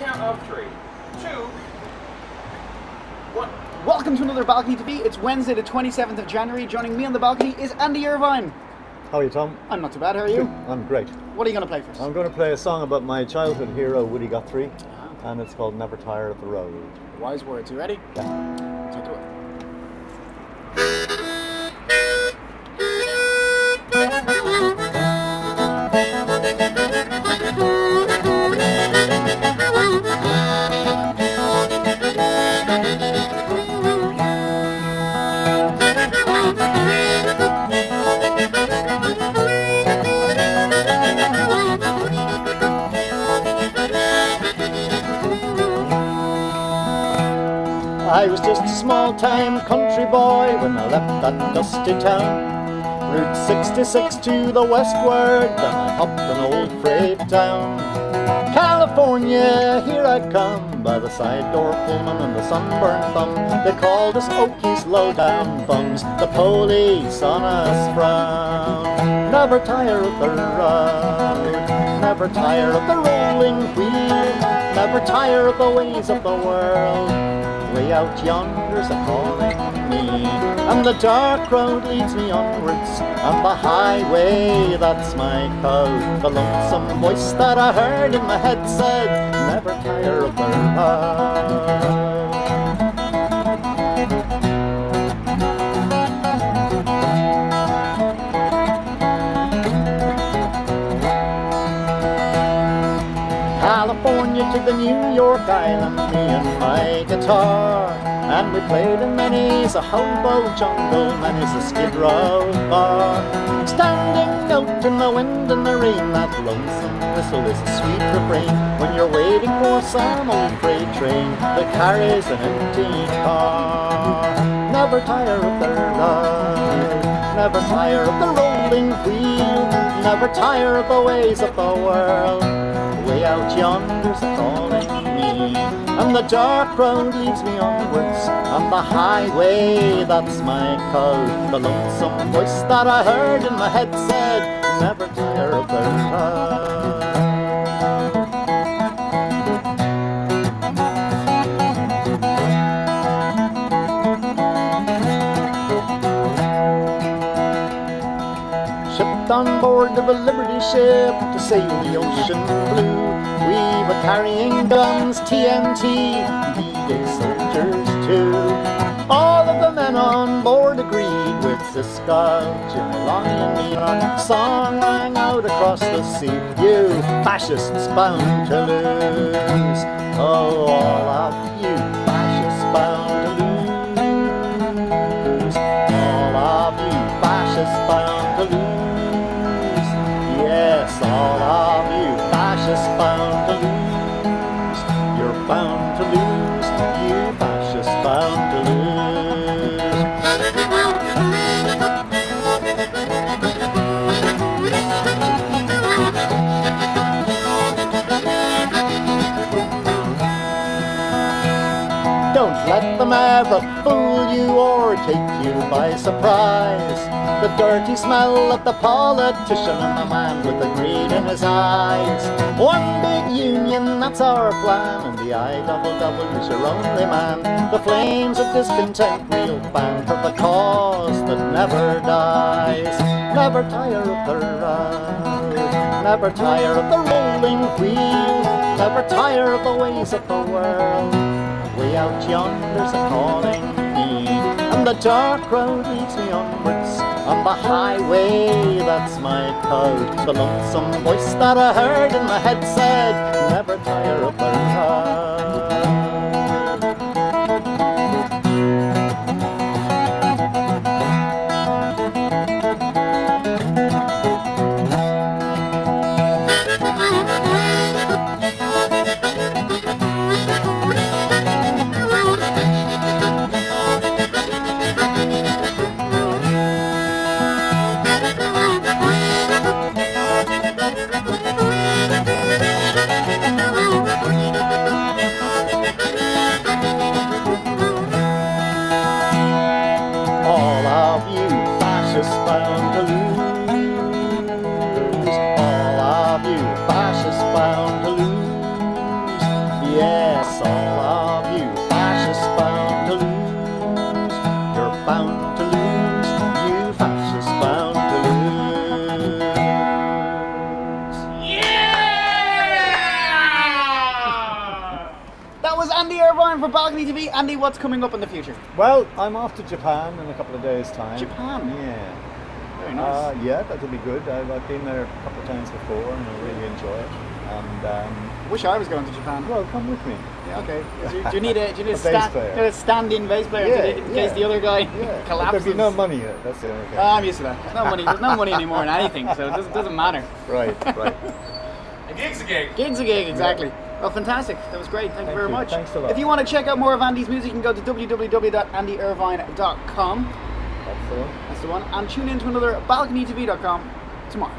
count of 3, 2, 1. Welcome to another Balcony TV. It's Wednesday the 27th of January. Joining me on the balcony is Andy Irvine. How are you, Tom? I'm not too bad, how are you? I'm great. What are you going to play for us? I'm going to play a song about my childhood hero, Woody Guthrie, and it's called Never Tire of the Road. Wise words. You ready? Yeah. Take it away. I was just a small-time country boy when I left that dusty town. Route 66 to the westward, then I hopped an old freight town. California, here I come, by the side door Pullman and the sunburned thumb. They called us Okies, low-down thumbs, the police on us frown. Never tire of the road, never tire of the rolling wheel, never tire of the ways of the world. Way out yonder's a calling me, and the dark road leads me onwards, and the highway, that's my code. The lonesome voice that I heard in my head said, never tire of the road. California to the New York Island, me and my guitar, and we played in many's a hobo jungle, many's a skid row bar. Standing out in the wind and the rain, that lonesome whistle is a sweet refrain when you're waiting for some old freight train that carries an empty car. Never tire of the road, never tire of the rolling wheel, never tire of the ways of the world. Way out yonder's a calling me, and the dark road leads me onwards, and the highway, that's my code. The lonesome voice that I heard in my head said, never tire of the road. Shipped on board of a Liberty ship to sail the ocean blue. We were carrying guns, TNT, D-Day soldiers too. All of the men on board agreed with Cisco, Jimmy, Lonnie and me. Our song rang out across the sea, you fascists bound to lose. Oh, all of you fascists bound to lose. All of you fascists bound to lose. Yes, all of you fascists bound to lose. You're bound to lose, you fascists bound to lose. Don't let them ever fool you or take you by surprise. The dirty smell of the politician and the man with the greed in his eyes. One big union, that's our plan, and the IWW's your only man. The flames of discontent we'll fan for the cause that never dies. Never tire of the road, never tire of the rolling wheel, never tire of the ways of the world. Way out yonder's a calling me, and the dark road leads me onwards, on the highway, that's my code. The lonesome voice that I heard in my head said, never tire of the road. Yes, all of you fascists bound to lose. You're bound to lose. You fascists bound to lose. That was Andy Irvine for Balcony TV. Andy, what's coming up in the future? Well, I'm off to Japan in a couple of days' time. Japan? Yeah. Very nice. Yeah, that'll be good. I've been there a couple of times before and I really enjoy it. And Wish I was going to Japan. well, come with me. Yeah, okay. Do you need a bass player. stand-in bass player in case the other guy But collapses? there'll be no money in it. That's the only thing. I'm used to that. There's no money. There's no money anymore in anything, so it doesn't matter. Right. A gig's a gig. Gig's a gig, exactly. Well, fantastic. That was great. Thank you very much. Thanks a lot. If you want to check out more of Andy's music, you can go to www.andyirvine.com. That's the one. That's the one. And tune in to another balconytv.com tomorrow.